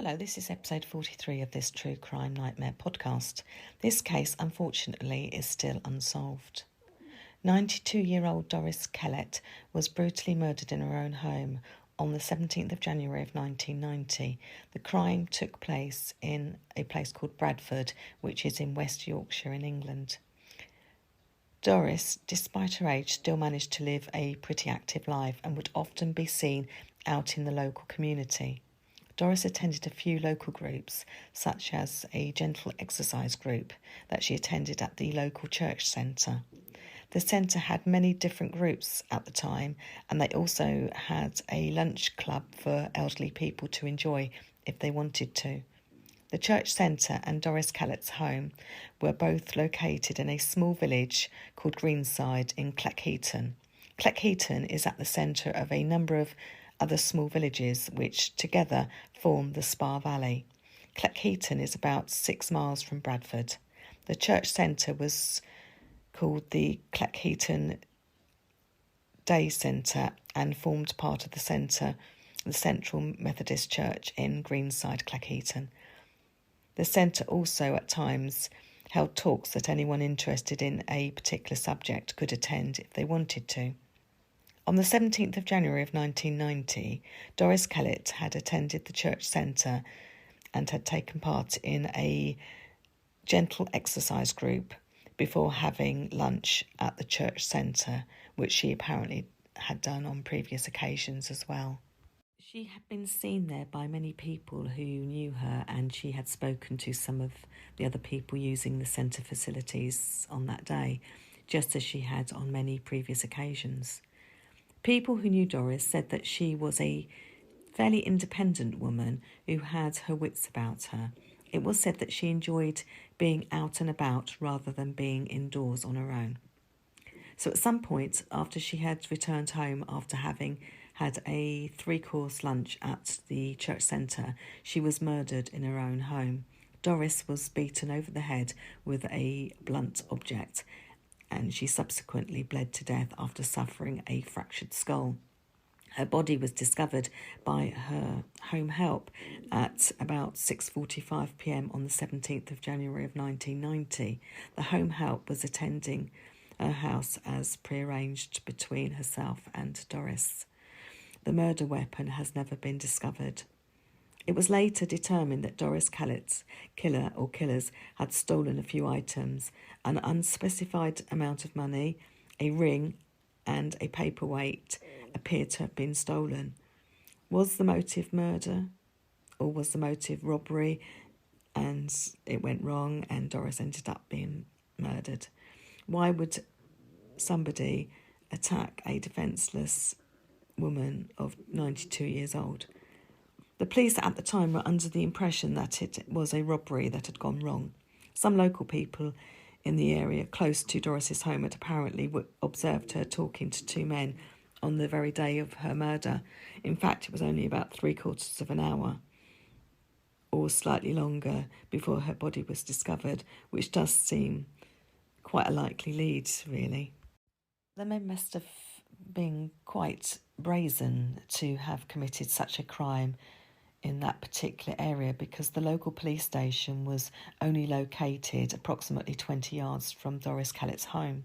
Hello, this is episode 43 of this True Crime Nightmare podcast. This case, unfortunately, is still unsolved. 92-year-old Doris Kellett was brutally murdered in her own home on the 17th of January of 1990. The crime took place in a place called Bradford, which is in West Yorkshire in England. Doris, despite her age, still managed to live a pretty active life and would often be seen out in the local community. Doris attended a few local groups, such as a gentle exercise group that she attended at the local church centre. The centre had many different groups at the time, and they also had a lunch club for elderly people to enjoy if they wanted to. The church centre and Doris Kellett's home were both located in a small village called Greenside in Cleckheaton. Cleckheaton is at the centre of a number of other small villages which together form the Spa Valley. Cleckheaton is about 6 miles from Bradford. The church centre was called the Cleckheaton Day Centre and formed part of the Central Methodist Church in Greenside, Cleckheaton. The centre also at times held talks that anyone interested in a particular subject could attend if they wanted to. On the 17th of January of 1990, Doris Kellett had attended the church centre and had taken part in a gentle exercise group before having lunch at the church centre, which she apparently had done on previous occasions as well. She had been seen there by many people who knew her, and she had spoken to some of the other people using the centre facilities on that day, just as she had on many previous occasions. People who knew Doris said that she was a fairly independent woman who had her wits about her. It was said that she enjoyed being out and about rather than being indoors on her own. So at some point, after she had returned home after having had a 3-course lunch at the church centre, she was murdered in her own home. Doris was beaten over the head with a blunt object, and she subsequently bled to death after suffering a fractured skull. Her body was discovered by her home help at about 6:45 p.m. on the 17th of January of 1990. The home help was attending her house as prearranged between herself and Doris. The murder weapon has never been discovered. It was later determined that Doris Kellett's killers had stolen a few items, an unspecified amount of money, a ring, and a paperweight appeared to have been stolen. Was the motive murder, or was the motive robbery, and it went wrong and Doris ended up being murdered? Why would somebody attack a defenceless woman of 92 years old? The police at the time were under the impression that it was a robbery that had gone wrong. Some local people in the area close to Doris's home had apparently observed her talking to 2 men on the very day of her murder. In fact, it was only about 3/4 of an hour or slightly longer before her body was discovered, which does seem quite a likely lead, really. The men must have been quite brazen to have committed such a crime in that particular area, because the local police station was only located approximately 20 yards from Doris Kellett's home.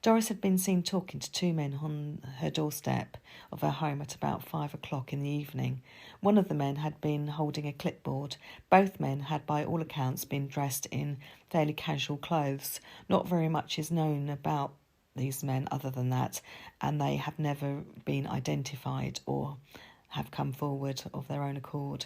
Doris had been seen talking to 2 men on her doorstep of her home at about 5 o'clock in the evening. One of the men had been holding a clipboard. Both men had, by all accounts, been dressed in fairly casual clothes. Not very much is known about these men other than that, and they have never been identified or have come forward of their own accord.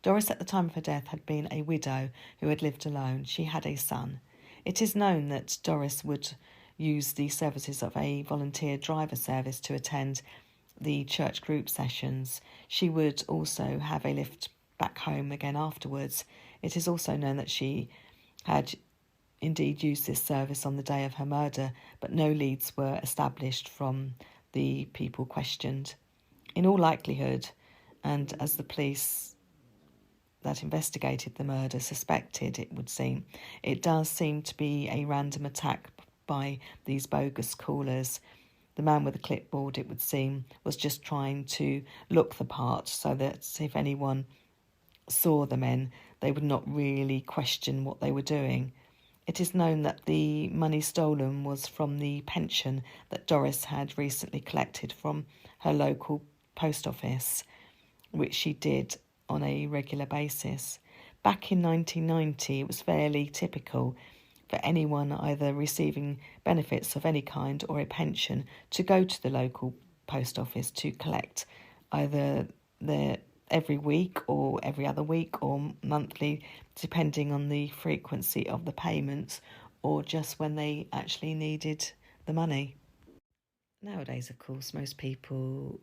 Doris, at the time of her death, had been a widow who had lived alone. She had a son. It is known that Doris would use the services of a volunteer driver service to attend the church group sessions. She would also have a lift back home again afterwards. It is also known that she had indeed used this service on the day of her murder, but no leads were established from the people questioned. In all likelihood, and as the police that investigated the murder suspected, it does seem to be a random attack by these bogus callers. The man with the clipboard, it would seem, was just trying to look the part so that if anyone saw the men, they would not really question what they were doing. It is known that the money stolen was from the pension that Doris had recently collected from her local post office, which she did on a regular basis. Back in 1990, it was fairly typical for anyone either receiving benefits of any kind or a pension to go to the local post office to collect either their every week or every other week or monthly, depending on the frequency of the payments, or just when they actually needed the money. Nowadays, of course, most people,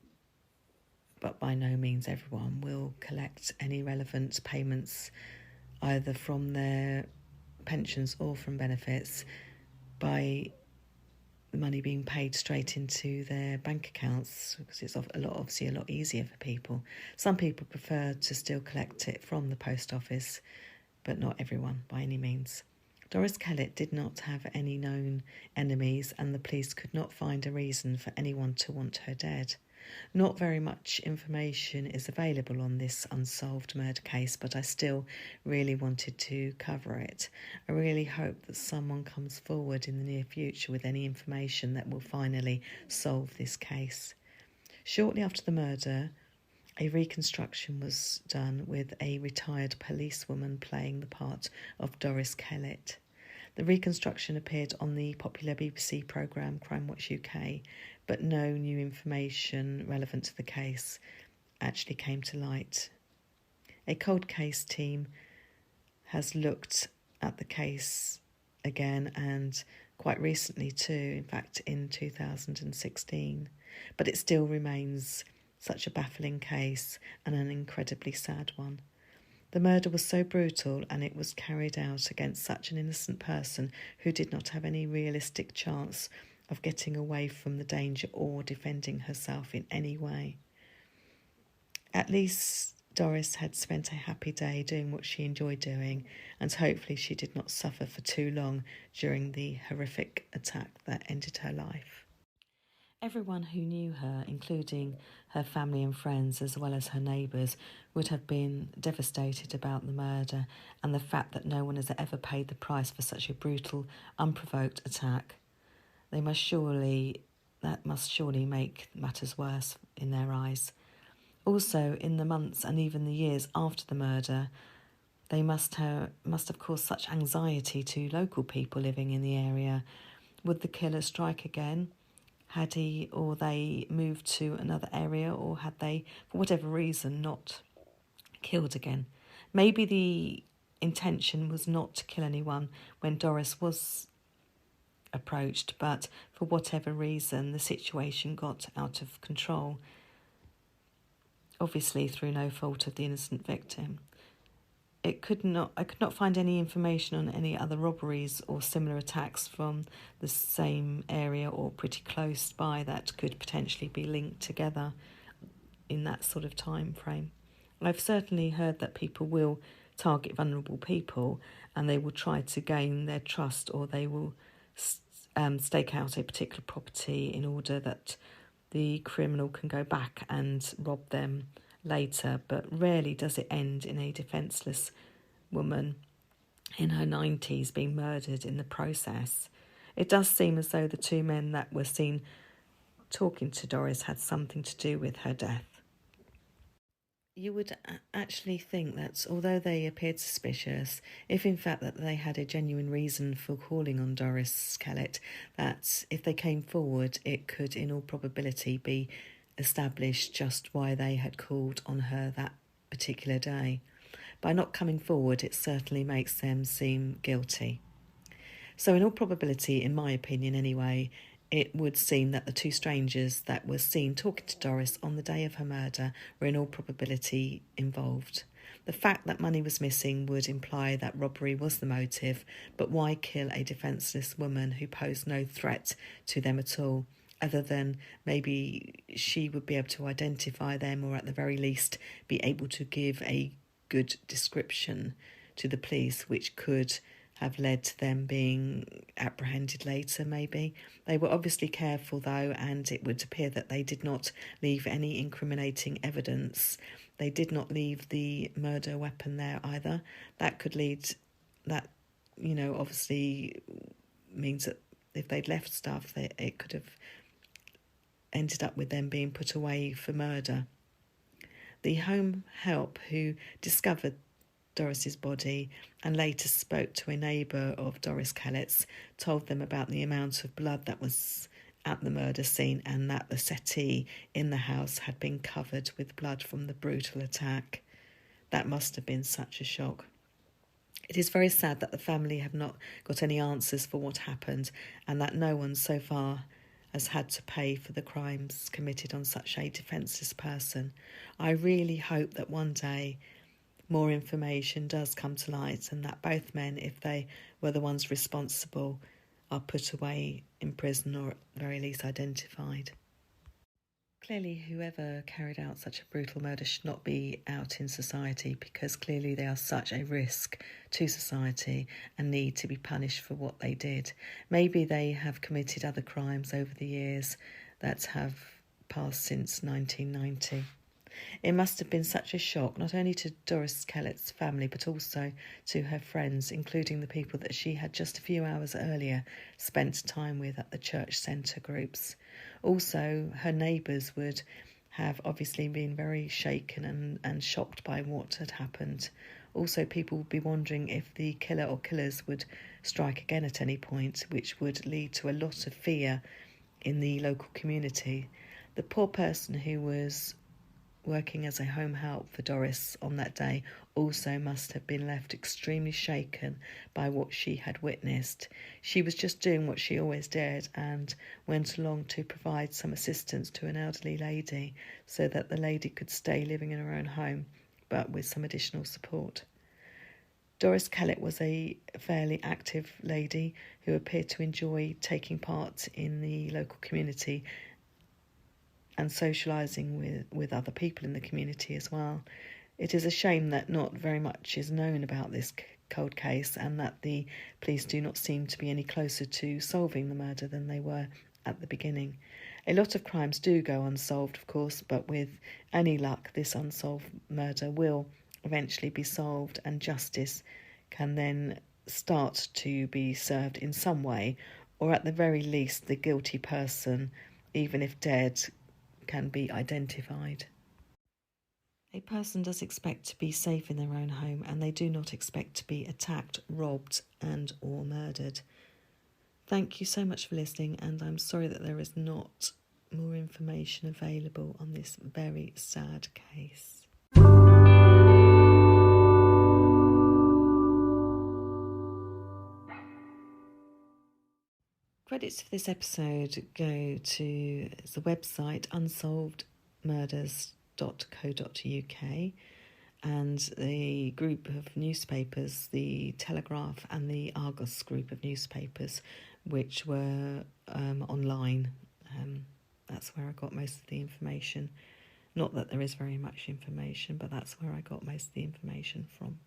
but by no means everyone, will collect any relevant payments either from their pensions or from benefits by the money being paid straight into their bank accounts, because it's obviously a lot easier for people. Some people prefer to still collect it from the post office, but not everyone by any means. Doris Kellett did not have any known enemies, and the police could not find a reason for anyone to want her dead. Not very much information is available on this unsolved murder case, but I still really wanted to cover it. I really hope that someone comes forward in the near future with any information that will finally solve this case. Shortly after the murder, a reconstruction was done with a retired policewoman playing the part of Doris Kellett. The reconstruction appeared on the popular BBC programme Crime Watch UK, but no new information relevant to the case actually came to light. A cold case team has looked at the case again, and quite recently too, in fact in 2016, but it still remains such a baffling case and an incredibly sad one. The murder was so brutal, and it was carried out against such an innocent person who did not have any realistic chance of getting away from the danger or defending herself in any way. At least Doris had spent a happy day doing what she enjoyed doing, and hopefully she did not suffer for too long during the horrific attack that ended her life. Everyone who knew her, including her family and friends as well as her neighbours, would have been devastated about the murder and the fact that no one has ever paid the price for such a brutal, unprovoked attack. That must surely make matters worse in their eyes. Also, in the months and even the years after the murder, they must have caused such anxiety to local people living in the area. Would the killer strike again? Had he or they moved to another area, or had they, for whatever reason, not killed again? Maybe the intention was not to kill anyone when Doris was approached, but for whatever reason the situation got out of control, obviously through no fault of the innocent victim. I could not find any information on any other robberies or similar attacks from the same area or pretty close by that could potentially be linked together in that sort of time frame. I've certainly heard that people will target vulnerable people and they will try to gain their trust, or they will stake out a particular property in order that the criminal can go back and rob them later, but rarely does it end in a defenceless woman in her 90s being murdered in the process. It does seem as though the two men that were seen talking to Doris had something to do with her death. You would actually think that although they appeared suspicious, if in fact that they had a genuine reason for calling on Doris Kellett, that if they came forward, it could in all probability be established just why they had called on her that particular day. By not coming forward, it certainly makes them seem guilty. So in all probability, in my opinion anyway, it would seem that the two strangers that were seen talking to Doris on the day of her murder were in all probability involved. The fact that money was missing would imply that robbery was the motive, but why kill a defenceless woman who posed no threat to them at all, other than maybe she would be able to identify them, or at the very least be able to give a good description to the police, which could have led to them being apprehended later, maybe. They were obviously careful, though, and it would appear that they did not leave any incriminating evidence. They did not leave the murder weapon there either. That could lead, that, obviously means that if they'd left stuff, it could have ended up with them being put away for murder. The home help who discovered Doris's body and later spoke to a neighbour of Doris Kellett's told them about the amount of blood that was at the murder scene and that the settee in the house had been covered with blood from the brutal attack. That must have been such a shock. It is very sad that the family have not got any answers for what happened and that no one so far has had to pay for the crimes committed on such a defenceless person. I really hope that one day more information does come to light and that both men, if they were the ones responsible, are put away in prison or at the very least identified. Clearly, whoever carried out such a brutal murder should not be out in society because clearly they are such a risk to society and need to be punished for what they did. Maybe they have committed other crimes over the years that have passed since 1990. It must have been such a shock, not only to Doris Kellett's family, but also to her friends, including the people that she had just a few hours earlier spent time with at the church centre groups. Also, her neighbours would have obviously been very shaken and shocked by what had happened. Also, people would be wondering if the killer or killers would strike again at any point, which would lead to a lot of fear in the local community. The poor person who was working as a home help for Doris on that day also must have been left extremely shaken by what she had witnessed. She was just doing what she always did and went along to provide some assistance to an elderly lady so that the lady could stay living in her own home, but with some additional support. Doris Kellett was a fairly active lady who appeared to enjoy taking part in the local community and socialising with other people in the community as well. It is a shame that not very much is known about this cold case and that the police do not seem to be any closer to solving the murder than they were at the beginning. A lot of crimes do go unsolved, of course, but with any luck, this unsolved murder will eventually be solved and justice can then start to be served in some way, or at the very least, the guilty person, even if dead, can be identified. A person does expect to be safe in their own home and they do not expect to be attacked, robbed and or murdered. Thank you so much for listening, and I'm sorry that there is not more information available on this very sad case. Credits for this episode go to the website unsolvedmurders.co.uk and the group of newspapers, the Telegraph and the Argos group of newspapers, which were online. That's where I got most of the information. Not that there is very much information, but that's where I got most of the information from.